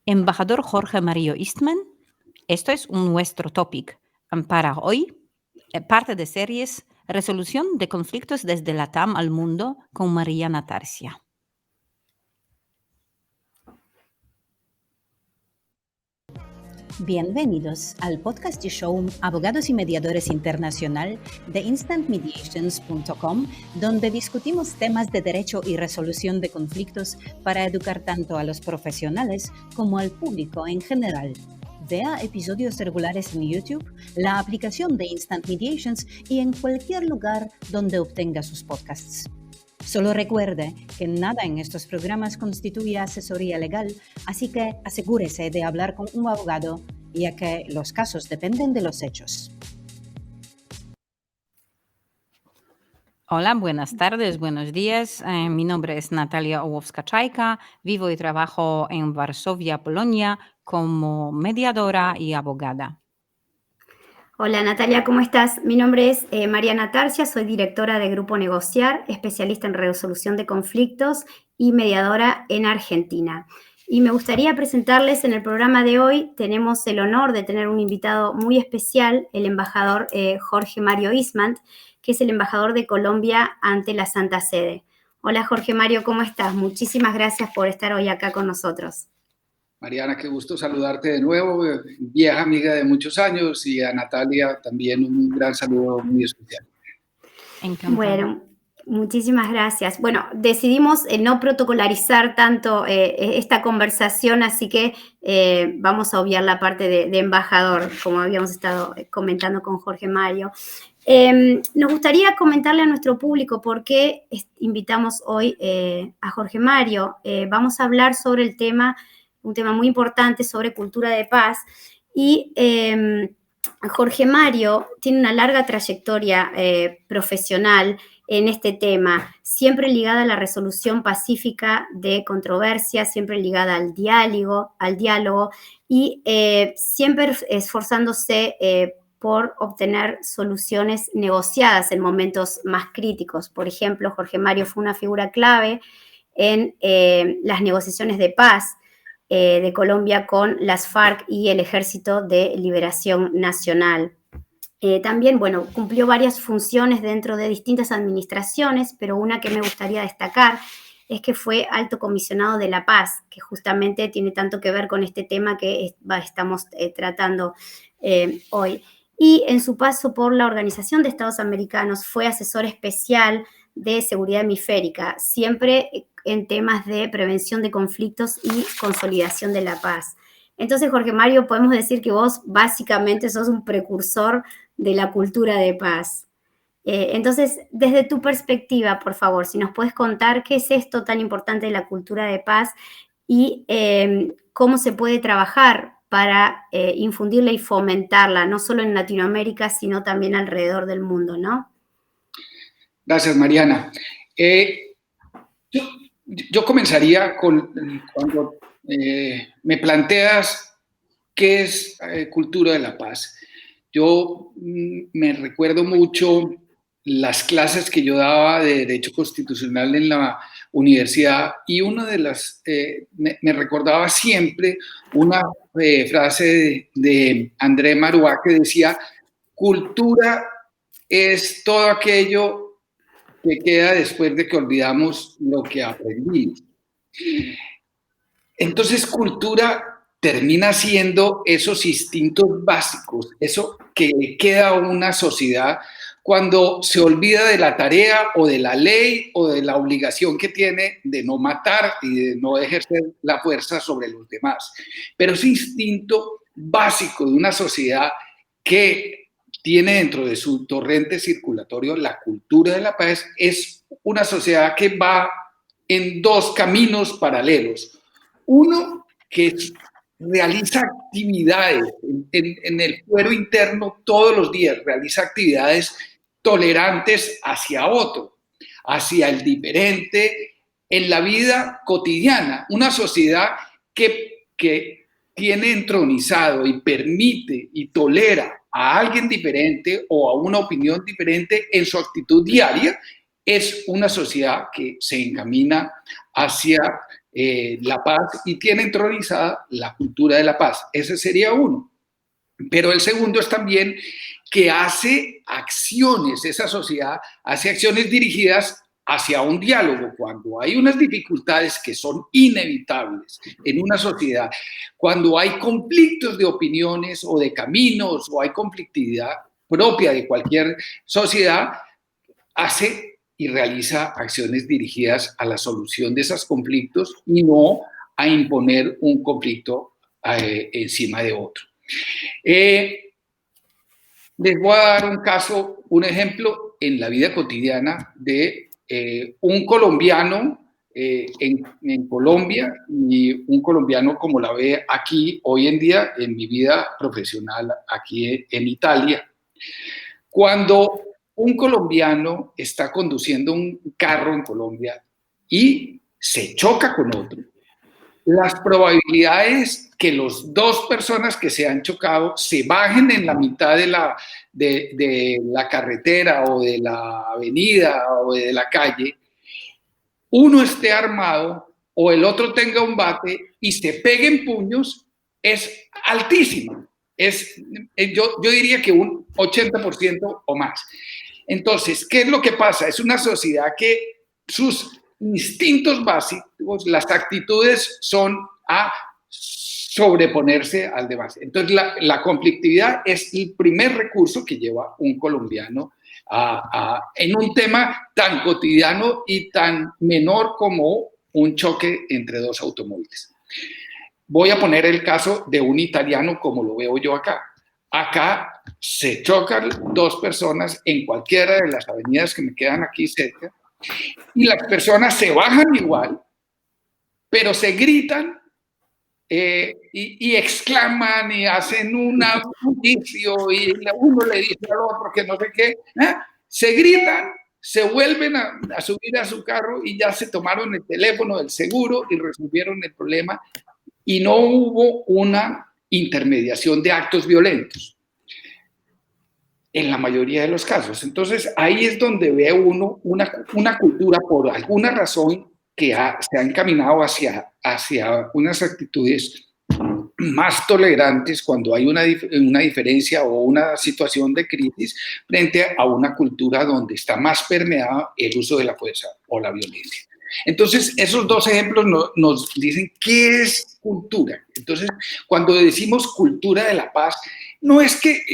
Embajador Jorge Mario Eastman, esto es nuestro topic para hoy, parte de series Resolución de conflictos desde la TAM al mundo con Mariana Tarsia. Bienvenidos al podcast y show Abogados y Mediadores Internacional de instantmediations.com, donde discutimos temas de derecho y resolución de conflictos para educar tanto a los profesionales como al público en general. Vea episodios regulares en YouTube, la aplicación de Instant Mediations y en cualquier lugar donde obtenga sus podcasts. Solo recuerde que nada en estos programas constituye asesoría legal, así que asegúrese de hablar con un abogado, ya que los casos dependen de los hechos. Hola, buenas tardes, buenos días. Mi nombre es Natalia Ołowska-Czajka. Vivo y trabajo en Varsovia, Polonia, como mediadora y abogada. Hola Natalia, ¿cómo estás? Mi nombre es Mariana Tarsia, soy directora de Grupo Negociar, especialista en resolución de conflictos y mediadora en Argentina. Y me gustaría presentarles en el programa de hoy, tenemos el honor de tener un invitado muy especial, el embajador Jorge Mario Eastman, que es el embajador de Colombia ante la Santa Sede. Hola Jorge Mario, ¿cómo estás? Muchísimas gracias por estar hoy acá con nosotros. Mariana, qué gusto saludarte de nuevo, vieja amiga de muchos años, y a Natalia también un gran saludo muy especial. Encantado. Bueno, muchísimas gracias. Bueno, decidimos no protocolarizar tanto esta conversación, así que vamos a obviar la parte de embajador, como habíamos estado comentando con Jorge Mario. Nos gustaría comentarle a nuestro público por qué invitamos hoy a Jorge Mario. Vamos a hablar sobre el tema, un tema muy importante sobre cultura de paz, y Jorge Mario tiene una larga trayectoria profesional en este tema, siempre ligada a la resolución pacífica de controversias, siempre ligada al diálogo y siempre esforzándose por obtener soluciones negociadas en momentos más críticos. Por ejemplo, Jorge Mario fue una figura clave en las negociaciones de paz de Colombia con las FARC y el Ejército de Liberación Nacional. También, bueno, cumplió varias funciones dentro de distintas administraciones, pero una que me gustaría destacar es que fue alto comisionado de la paz, que justamente tiene tanto que ver con este tema que estamos tratando hoy. Y en su paso por la Organización de Estados Americanos fue asesor especial de seguridad hemisférica, siempre en temas de prevención de conflictos y consolidación de la paz. Entonces, Jorge Mario, podemos decir que vos básicamente sos un precursor de la cultura de paz. Entonces, desde tu perspectiva, por favor, si nos puedes contar qué es esto tan importante de la cultura de paz y cómo se puede trabajar para infundirla y fomentarla, no solo en Latinoamérica, sino también alrededor del mundo, ¿no? Gracias, Mariana. Yo comenzaría cuando me planteas qué es cultura de la paz. Yo me recuerdo mucho las clases que yo daba de Derecho Constitucional en la universidad, y una de las, me recordaba siempre una frase de André Marois que decía: cultura es todo aquello que queda después de que olvidamos lo que aprendimos. Entonces, cultura termina siendo esos instintos básicos, eso que le queda a una sociedad cuando se olvida de la tarea o de la ley o de la obligación que tiene de no matar y de no ejercer la fuerza sobre los demás. Pero ese instinto básico de una sociedad que tiene dentro de su torrente circulatorio la cultura de la paz es una sociedad que va en dos caminos paralelos. Uno, que realiza actividades en el fuero interno todos los días, realiza actividades tolerantes hacia otro, hacia el diferente, en la vida cotidiana. Una sociedad que tiene entronizado y permite y tolera a alguien diferente o a una opinión diferente en su actitud diaria, es una sociedad que se encamina hacia la paz y tiene entronizada la cultura de la paz. Ese sería uno. Pero el segundo es también que hace acciones, esa sociedad hace acciones dirigidas hacia un diálogo. Cuando hay unas dificultades que son inevitables en una sociedad, cuando hay conflictos de opiniones o de caminos o hay conflictividad propia de cualquier sociedad, hace y realiza acciones dirigidas a la solución de esos conflictos y no a imponer un conflicto encima de otro. Les voy a dar un caso, un ejemplo en la vida cotidiana de un colombiano en Colombia y un colombiano como la ve aquí hoy en día en mi vida profesional aquí en Italia. Cuando un colombiano está conduciendo un carro en Colombia y se choca con otro, las probabilidades que las dos personas que se han chocado se bajen en la mitad de la carretera o de la avenida o de la calle, uno esté armado o el otro tenga un bate y se peguen puños, es altísima. Yo diría que un 80% o más. Entonces, ¿qué es lo que pasa? Es una sociedad que sus instintos básicos, las actitudes son a sobreponerse al demás. Entonces, la conflictividad es el primer recurso que lleva un colombiano en un tema tan cotidiano y tan menor como un choque entre dos automóviles. Voy a poner el caso de un italiano como lo veo yo acá. Acá se chocan dos personas en cualquiera de las avenidas que me quedan aquí cerca y las personas se bajan igual, pero se gritan y exclaman y hacen un juicio y uno le dice al otro que no sé qué. Se gritan, se vuelven a subir a su carro y ya se tomaron el teléfono del seguro y resolvieron el problema y no hubo una intermediación de actos violentos en la mayoría de los casos. Entonces, ahí es donde ve uno una cultura, por alguna razón, que se ha encaminado hacia unas actitudes más tolerantes cuando hay una diferencia o una situación de crisis frente a una cultura donde está más permeada el uso de la fuerza o la violencia. Entonces, esos dos ejemplos nos dicen qué es cultura. Entonces, cuando decimos cultura de la paz, no es que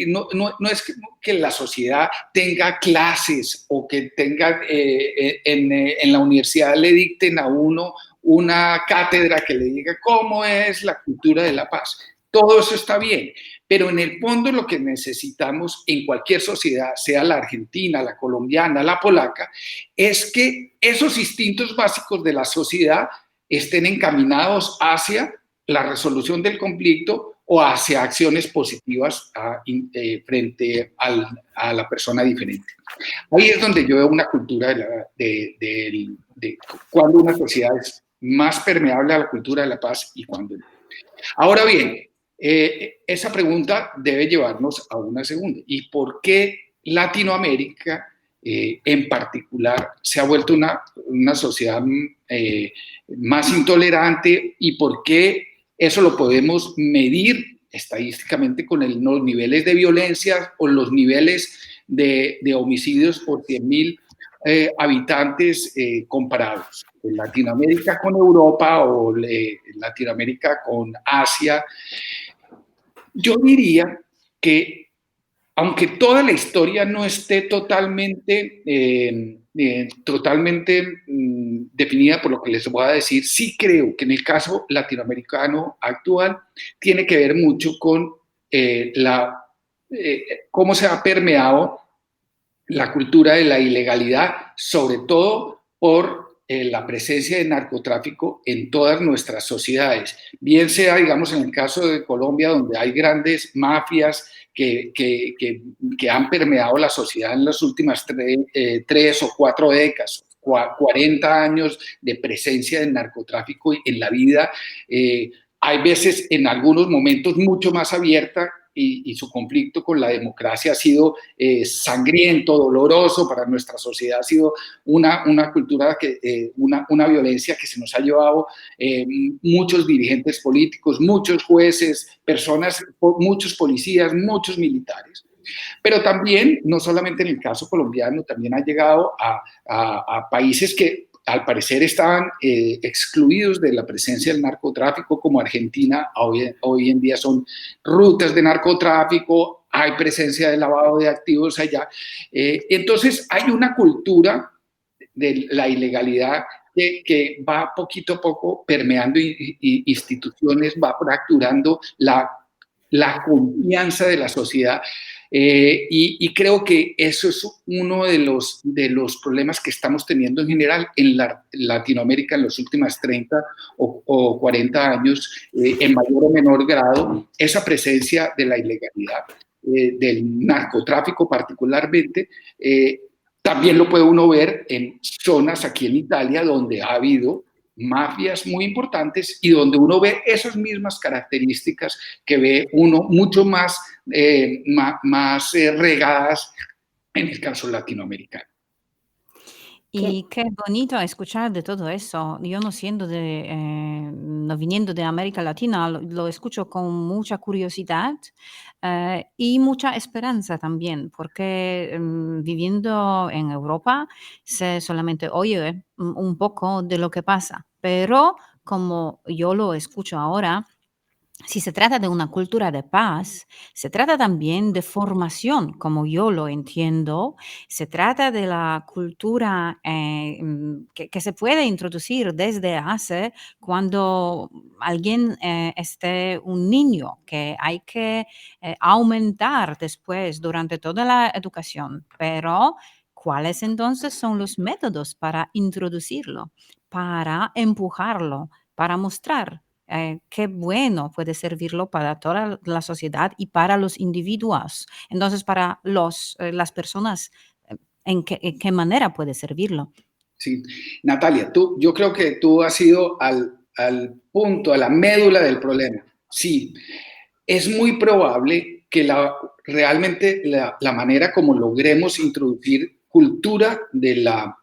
la sociedad tenga clases o que tenga en la universidad le dicten a uno una cátedra que le diga cómo es la cultura de la paz. Todo eso está bien, pero en el fondo lo que necesitamos en cualquier sociedad, sea la argentina, la colombiana, la polaca, es que esos instintos básicos de la sociedad estén encaminados hacia la resolución del conflicto o hacia acciones positivas frente a la persona diferente. Ahí es donde yo veo una cultura de cuando una sociedad es más permeable a la cultura de la paz y cuando no. Ahora bien, esa pregunta debe llevarnos a una segunda. ¿Y por qué Latinoamérica en particular se ha vuelto una sociedad más intolerante y por qué eso lo podemos medir estadísticamente con los niveles de violencia o los niveles de homicidios por 100.000 habitantes comparados? Latinoamérica con Europa o Latinoamérica con Asia. Yo diría que aunque toda la historia no esté totalmente definida por lo que les voy a decir, sí creo que en el caso latinoamericano actual tiene que ver mucho con cómo se ha permeado la cultura de la ilegalidad, sobre todo por la presencia de narcotráfico en todas nuestras sociedades, bien sea, digamos, en el caso de Colombia, donde hay grandes mafias que han permeado la sociedad en las últimas 3 o 4 décadas, 40 años de presencia del narcotráfico en la vida, hay veces en algunos momentos mucho más abierta y su conflicto con la democracia ha sido sangriento, doloroso para nuestra sociedad, ha sido una cultura, una violencia que se nos ha llevado muchos dirigentes políticos, muchos jueces, personas, muchos policías, muchos militares. Pero también, no solamente en el caso colombiano, también ha llegado a países que al parecer estaban excluidos de la presencia del narcotráfico, como Argentina. Hoy en día son rutas de narcotráfico, hay presencia de lavado de activos allá. Entonces hay una cultura de la ilegalidad que va poquito a poco permeando instituciones, va fracturando la confianza de la sociedad. Y creo que eso es uno de los problemas que estamos teniendo en general en Latinoamérica en los últimos 30 o 40 años, en mayor o menor grado, esa presencia de la ilegalidad, del narcotráfico particularmente. También lo puede uno ver en zonas aquí en Italia donde ha habido mafias muy importantes y donde uno ve esas mismas características que ve uno mucho más, regadas en el caso latinoamericano. Y qué bonito escuchar de todo eso. Yo no viniendo de América Latina, lo escucho con mucha curiosidad y mucha esperanza también, porque viviendo en Europa se solamente oye un poco de lo que pasa, pero como yo lo escucho ahora, si se trata de una cultura de paz, se trata también de formación, como yo lo entiendo. Se trata de la cultura que se puede introducir desde hace cuando alguien esté un niño, que hay que aumentar después durante toda la educación. Pero, ¿cuáles entonces son los métodos para introducirlo, para empujarlo, para mostrar? Qué bueno puede servirlo para toda la sociedad y para los individuos. Entonces, para las personas, ¿en qué manera puede servirlo? Sí. Natalia, yo creo que tú has ido al punto, a la médula del problema. Sí, es muy probable que realmente la manera como logremos introducir cultura de la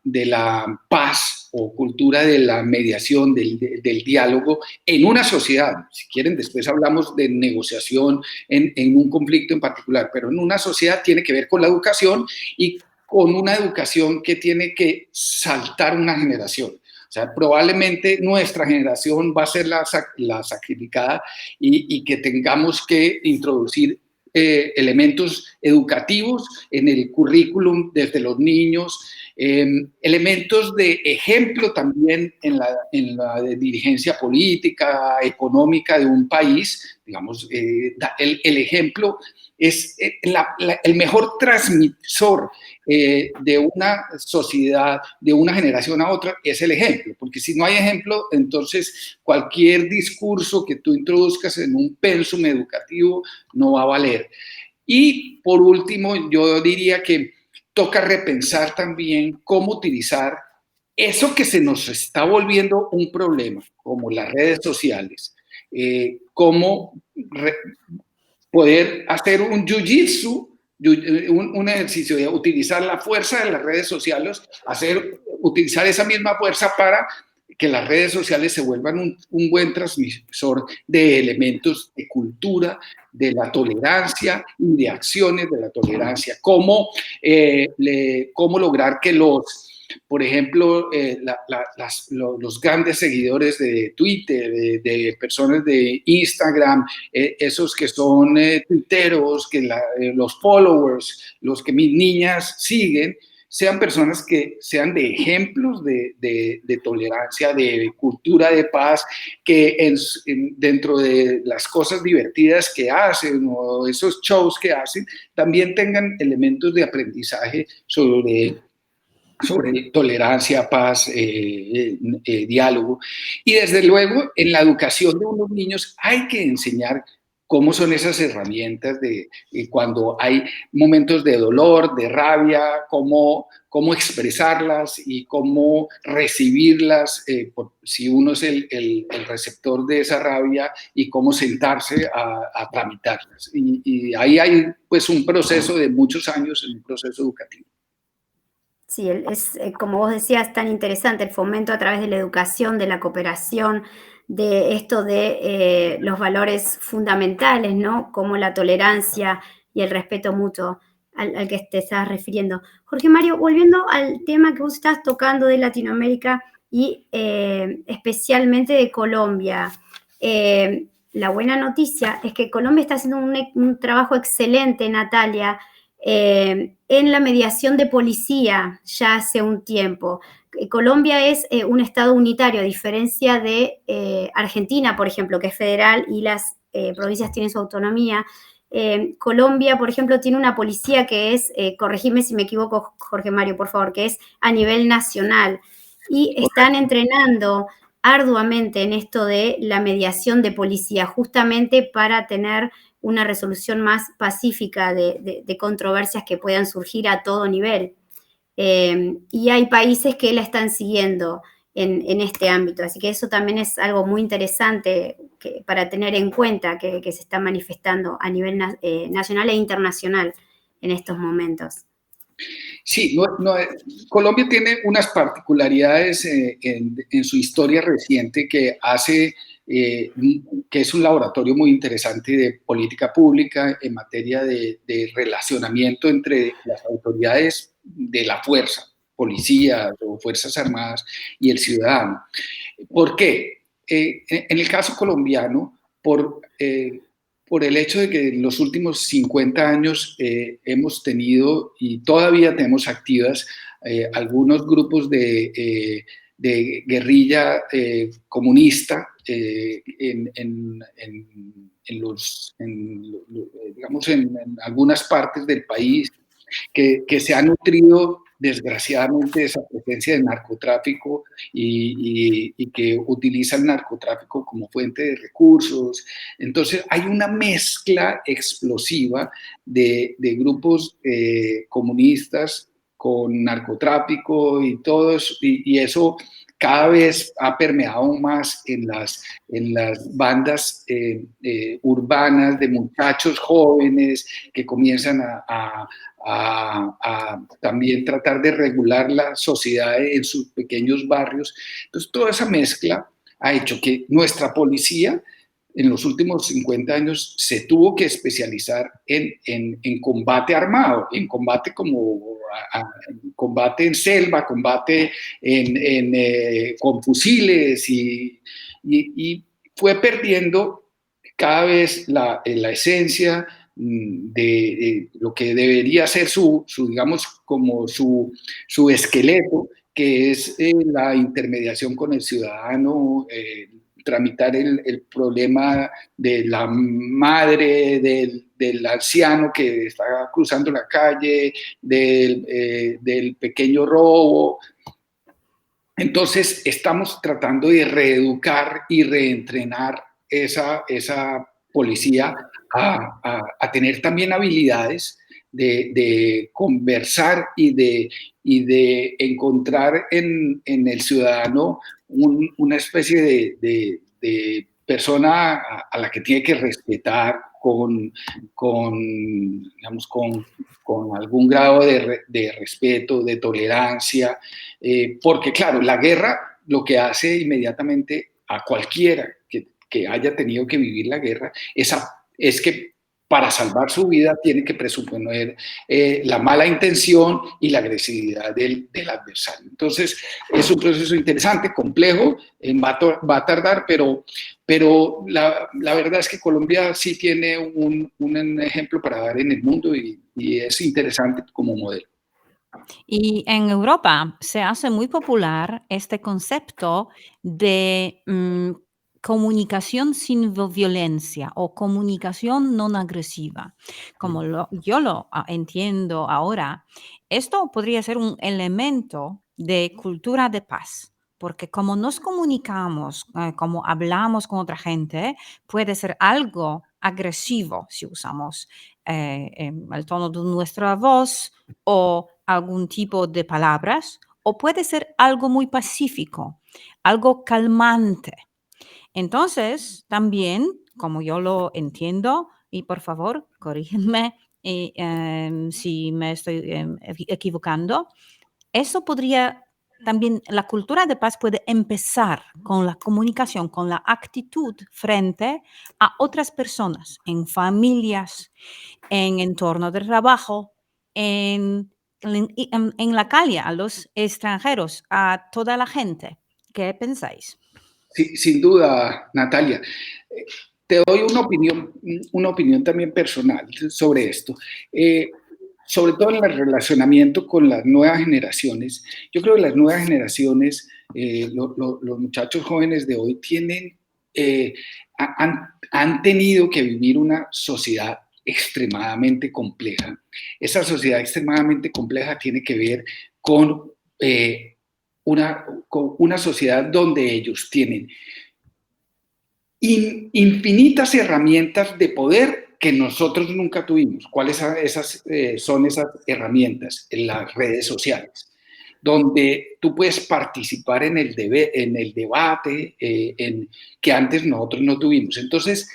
paz o cultura de la mediación, del diálogo en una sociedad. Si quieren, después hablamos de negociación en un conflicto en particular, pero en una sociedad tiene que ver con la educación y con una educación que tiene que saltar una generación. O sea, probablemente nuestra generación va a ser la sacrificada y que tengamos que introducir elementos educativos en el currículum desde los niños, elementos de ejemplo también en la dirigencia política, económica de un país. Digamos, el ejemplo es el mejor transmisor de una sociedad, de una generación a otra, es el ejemplo, porque si no hay ejemplo, entonces cualquier discurso que tú introduzcas en un pensum educativo no va a valer. Y por último, yo diría que toca repensar también cómo utilizar eso que se nos está volviendo un problema, como las redes sociales, cómo poder hacer un jiu-jitsu, un ejercicio de utilizar la fuerza de las redes sociales, utilizar esa misma fuerza para que las redes sociales se vuelvan un buen transmisor de elementos de cultura, de la tolerancia y de acciones de la tolerancia. Cómo lograr que por ejemplo, los grandes seguidores de Twitter, de personas de Instagram, esos que son tuiteros, los followers, los que mis niñas siguen, sean personas que sean de ejemplos de tolerancia, de cultura de paz, que dentro de las cosas divertidas que hacen o esos shows que hacen, también tengan elementos de aprendizaje sobre tolerancia, paz, diálogo. Y desde luego, en la educación de unos niños hay que enseñar cómo son esas herramientas de cuando hay momentos de dolor, de rabia, cómo expresarlas y cómo recibirlas, si uno es el receptor de esa rabia, y cómo sentarse a tramitarlas. Y ahí hay pues un proceso de muchos años, en un proceso educativo. Sí, como vos decías, tan interesante el fomento a través de la educación, de la cooperación, de esto de los valores fundamentales, ¿no? Como la tolerancia y el respeto mutuo al que te estás refiriendo. Jorge Mario, volviendo al tema que vos estás tocando de Latinoamérica y especialmente de Colombia. La buena noticia es que Colombia está haciendo un trabajo excelente, Natalia, en la mediación de policía ya hace un tiempo. Colombia es un estado unitario, a diferencia de Argentina, por ejemplo, que es federal y las provincias tienen su autonomía. Colombia, por ejemplo, tiene una policía que es, corregime si me equivoco, Jorge Mario, por favor, que es a nivel nacional. Y están entrenando arduamente en esto de la mediación de policía, justamente para tener una resolución más pacífica de controversias que puedan surgir a todo nivel. Y hay países que la están siguiendo en este ámbito, así que eso también es algo muy interesante para tener en cuenta que se está manifestando a nivel nacional e internacional en estos momentos. Sí, Colombia tiene unas particularidades en su historia reciente que hace que es un laboratorio muy interesante de política pública en materia de relacionamiento entre las autoridades de la fuerza, policía o fuerzas armadas, y el ciudadano. ¿Por qué? En el caso colombiano, por el hecho de que en los últimos 50 años hemos tenido y todavía tenemos activas algunos grupos de guerrilla comunista digamos, en algunas partes del país, que se ha nutrido desgraciadamente de esa presencia de narcotráfico y que utiliza el narcotráfico como fuente de recursos. Entonces hay una mezcla explosiva de grupos comunistas con narcotráfico y todo eso, y eso cada vez ha permeado más en las bandas urbanas de muchachos jóvenes que comienzan a también tratar de regular la sociedad en sus pequeños barrios. Entonces, toda esa mezcla ha hecho que nuestra policía en los últimos 50 años se tuvo que especializar en combate armado, en combate combate en selva, combate con fusiles, y fue perdiendo cada vez la esencia de lo que debería ser digamos, como su esqueleto, que es la intermediación con el ciudadano, tramitar el problema de la madre, del anciano que está cruzando la calle, del pequeño robo. Entonces, estamos tratando de reeducar y reentrenar esa policía a tener también habilidades de conversar y de encontrar en el ciudadano una especie de persona a la que tiene que respetar digamos, con algún grado de respeto, de tolerancia, porque claro, la guerra lo que hace inmediatamente a cualquiera que haya tenido que vivir la guerra es que para salvar su vida tiene que presuponer la mala intención y la agresividad del adversario. Entonces, es un proceso interesante, complejo, va a tardar, pero la verdad es que Colombia sí tiene un ejemplo para dar en el mundo, y es interesante como modelo. Y en Europa se hace muy popular este concepto de comunicación sin violencia o comunicación no agresiva. Como yo lo entiendo ahora, esto podría ser un elemento de cultura de paz, porque como nos comunicamos, como hablamos con otra gente, puede ser algo agresivo si usamos el tono de nuestra voz o algún tipo de palabras, o puede ser algo muy pacífico, algo calmante. Entonces, también, como yo lo entiendo, y por favor, corrígenme si me estoy equivocando, eso podría también, la cultura de paz puede empezar con la comunicación, con la actitud frente a otras personas, en familias, en entorno de trabajo, en la calle, a los extranjeros, a toda la gente. ¿Qué pensáis? Sí, sin duda, Natalia. Te doy una opinión también personal sobre esto. Sobre todo en el relacionamiento con las nuevas generaciones. Yo creo que las nuevas generaciones, los muchachos jóvenes de hoy han tenido que vivir una sociedad extremadamente compleja. Esa sociedad extremadamente compleja tiene que ver con con una sociedad donde ellos tienen infinitas herramientas de poder que nosotros nunca tuvimos. ¿Cuáles son esas herramientas? En las redes sociales, donde tú puedes participar en el debate que antes nosotros no tuvimos. Entonces,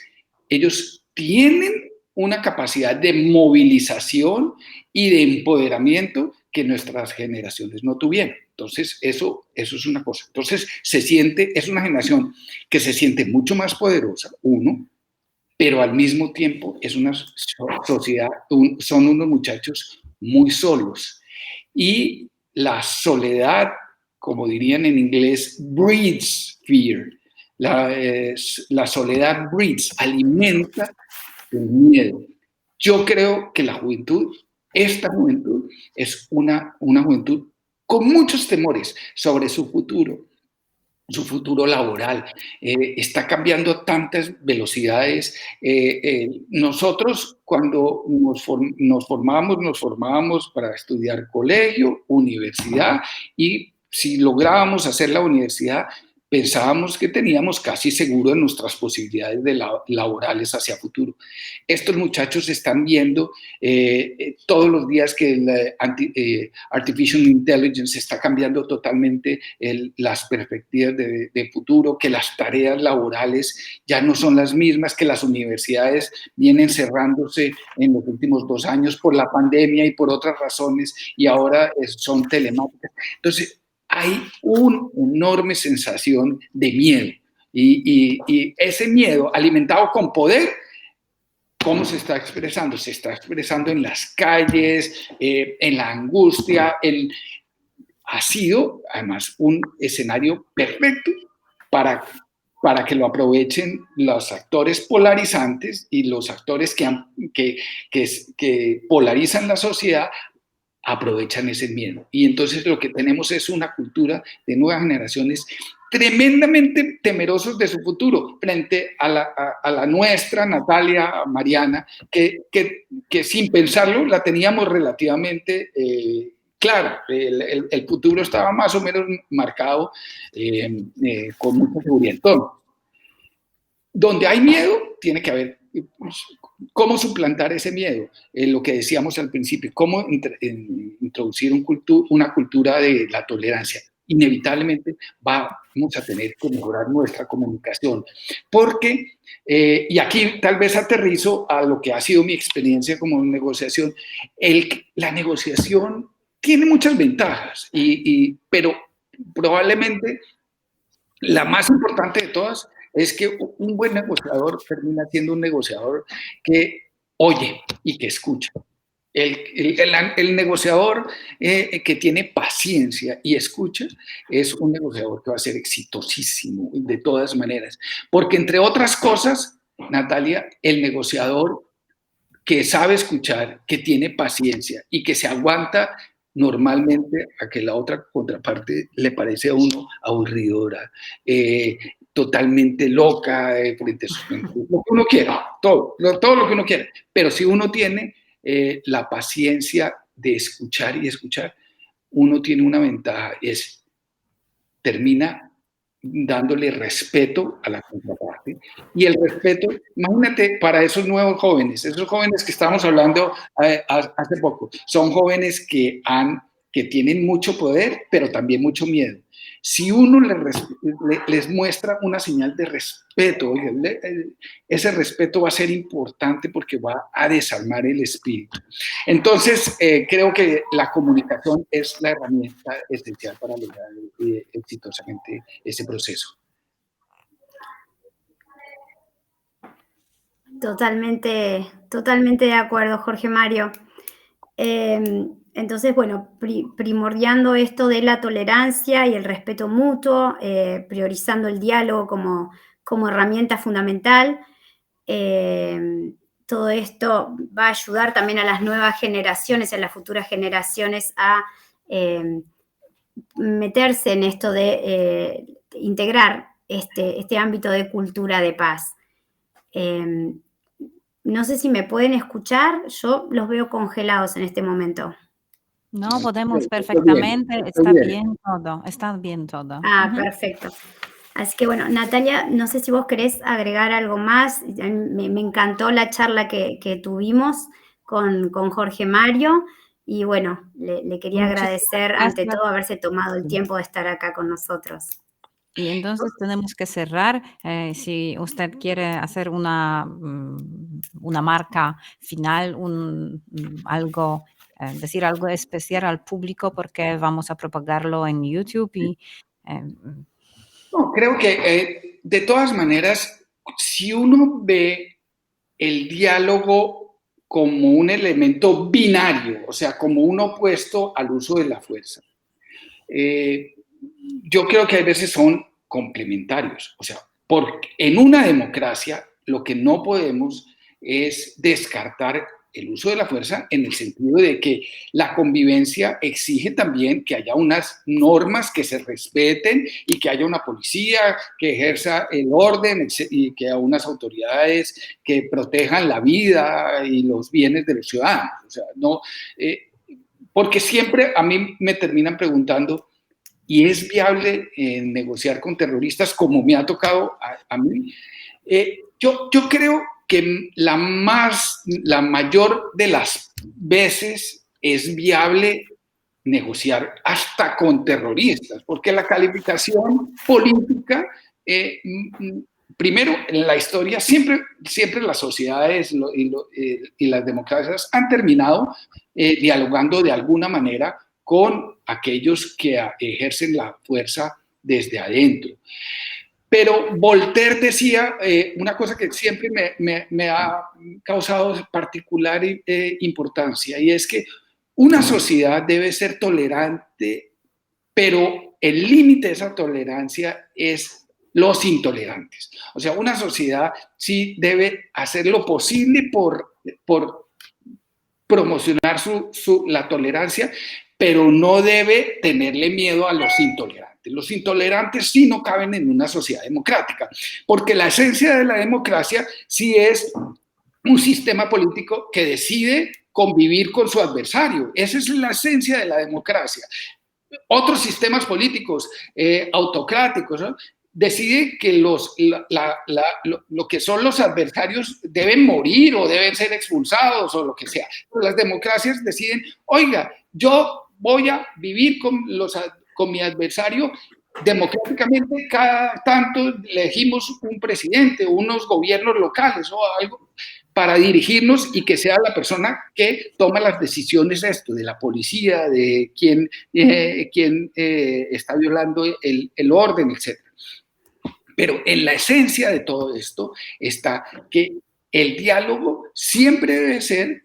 ellos tienen una capacidad de movilización y de empoderamiento que nuestras generaciones no tuvieron. Entonces, eso es una cosa. Entonces, es una generación que se siente mucho más poderosa, uno, pero al mismo tiempo es una sociedad, son unos muchachos muy solos. Y la soledad, como dirían en inglés, breeds fear. La soledad alimenta el miedo. Yo creo que esta juventud, es una juventud con muchos temores sobre su futuro laboral. Está cambiando a tantas velocidades. Nosotros cuando nos formábamos para estudiar colegio, universidad, y si lográbamos hacer la universidad, pensábamos que teníamos casi seguro nuestras posibilidades laborales hacia futuro. Estos muchachos están viendo todos los días que el Artificial Intelligence está cambiando totalmente las perspectivas de futuro, que las tareas laborales ya no son las mismas, que las universidades vienen cerrándose en los últimos 2 años por la pandemia y por otras razones, y ahora son telemáticas. Entonces, hay una enorme sensación de miedo. Y ese miedo alimentado con poder, ¿cómo se está expresando? Se está expresando en las calles, en la angustia. Ha sido, además, un escenario perfecto para que lo aprovechen los actores polarizantes y los actores que polarizan la sociedad, aprovechan ese miedo. Y entonces lo que tenemos es una cultura de nuevas generaciones tremendamente temerosos de su futuro frente a la nuestra, Natalia, Mariana, que sin pensarlo la teníamos relativamente claro. El futuro estaba más o menos marcado con mucha seguridad. Entonces, donde hay miedo, tiene que haber cómo suplantar ese miedo, lo que decíamos al principio, cómo introducir una cultura de la tolerancia. Inevitablemente vamos a tener que mejorar nuestra comunicación, porque, y aquí tal vez aterrizo a lo que ha sido mi experiencia como negociación, la negociación tiene muchas ventajas, pero probablemente la más importante de todas es que un buen negociador termina siendo un negociador que oye y que escucha. El negociador que tiene paciencia y escucha es un negociador que va a ser exitosísimo de todas maneras. Porque entre otras cosas, Natalia, el negociador que sabe escuchar, que tiene paciencia y que se aguanta normalmente a que la otra contraparte le parece a uno aburridora, totalmente loca, frente a sus lo que uno quiera, todo lo que uno quiera. Pero si uno tiene la paciencia de escuchar y escuchar, uno tiene una ventaja, es termina dándole respeto a la contraparte. Y el respeto, imagínate, para esos nuevos jóvenes, esos jóvenes que estábamos hablando hace poco, son jóvenes que tienen mucho poder, pero también mucho miedo. Si uno les muestra una señal de respeto, ese respeto va a ser importante porque va a desarmar el espíritu. Entonces, creo que la comunicación es la herramienta esencial para lograr exitosamente ese proceso. Totalmente, totalmente de acuerdo, Jorge Mario. Entonces, bueno, primordiando esto de la tolerancia y el respeto mutuo, priorizando el diálogo como herramienta fundamental. Todo esto va a ayudar también a las nuevas generaciones, a las futuras generaciones a meterse en esto de integrar este ámbito de cultura de paz. No sé si me pueden escuchar, yo los veo congelados en este momento. No, podemos perfectamente, está bien todo. Ah, perfecto. Así que bueno, Natalia, no sé si vos querés agregar algo más. Me encantó la charla que tuvimos con Jorge Mario y bueno, le quería agradecer ante todo haberse tomado el tiempo de estar acá con nosotros. Y entonces tenemos que cerrar. Si usted quiere hacer una marca final, decir algo especial al público porque vamos a propagarlo en YouTube y... No, creo que de todas maneras, si uno ve el diálogo como un elemento binario, o sea, como un opuesto al uso de la fuerza, yo creo que a veces son complementarios. O sea, porque en una democracia lo que no podemos es descartar el uso de la fuerza en el sentido de que la convivencia exige también que haya unas normas que se respeten y que haya una policía que ejerza el orden y que haya unas autoridades que protejan la vida y los bienes de los ciudadanos. O sea, no, porque siempre a mí me terminan preguntando, ¿y es viable negociar con terroristas como me ha tocado a mí? Yo creo que la mayor de las veces es viable negociar hasta con terroristas, porque la calificación política, primero, en la historia, siempre las sociedades y las democracias han terminado dialogando de alguna manera con aquellos que ejercen la fuerza desde adentro. Pero Voltaire decía una cosa que siempre me ha causado particular importancia, y es que una sociedad debe ser tolerante, pero el límite de esa tolerancia es los intolerantes. O sea, una sociedad sí debe hacer lo posible por promocionar la tolerancia, pero no debe tenerle miedo a los intolerantes. Los intolerantes sí no caben en una sociedad democrática, porque la esencia de la democracia sí es un sistema político que decide convivir con su adversario. Esa es la esencia de la democracia. Otros sistemas políticos autocráticos, ¿no?, decide que lo que son los adversarios deben morir o deben ser expulsados o lo que sea. Pero las democracias deciden, oiga, yo voy a vivir con mi adversario democráticamente, cada tanto elegimos un presidente, unos gobiernos locales o algo para dirigirnos y que sea la persona que toma las decisiones de la policía, de quién está violando el orden, etc. Pero en la esencia de todo esto está que el diálogo siempre debe ser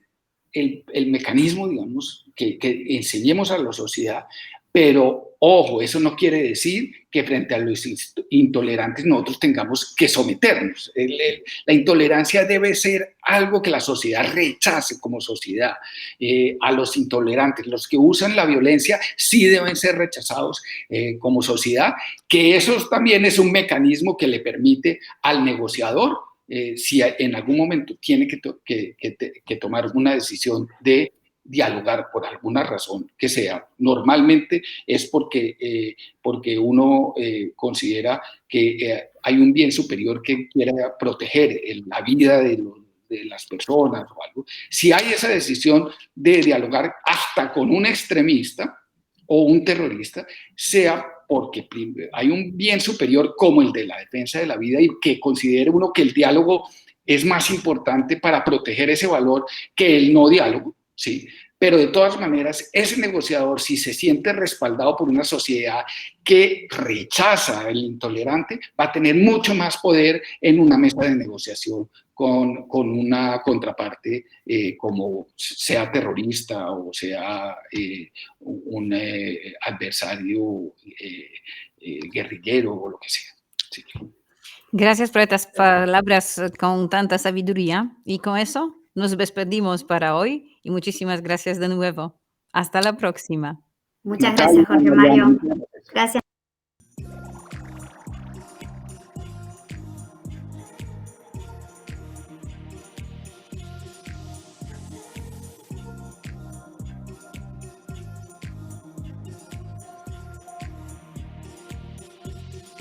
el mecanismo, digamos, que enseñemos a la sociedad, pero ojo, eso no quiere decir que frente a los intolerantes nosotros tengamos que someternos. La intolerancia debe ser algo que la sociedad rechace como sociedad. A los intolerantes, los que usan la violencia, sí deben ser rechazados como sociedad, que eso también es un mecanismo que le permite al negociador, si en algún momento tiene que tomar una decisión de dialogar por alguna razón que sea. Normalmente es porque uno considera que hay un bien superior que quiera proteger la vida de las personas o algo. Si hay esa decisión de dialogar hasta con un extremista o un terrorista, sea porque hay un bien superior como el de la defensa de la vida y que considere uno que el diálogo es más importante para proteger ese valor que el no diálogo, ¿sí? Pero de todas maneras, ese negociador, si se siente respaldado por una sociedad que rechaza el intolerante, va a tener mucho más poder en una mesa de negociación con una contraparte como sea terrorista o sea un adversario guerrillero o lo que sea. Sí. Gracias por estas palabras con tanta sabiduría. Y con eso nos despedimos para hoy y muchísimas gracias de nuevo. Hasta la próxima. Muchas gracias, Jorge Mario. Gracias.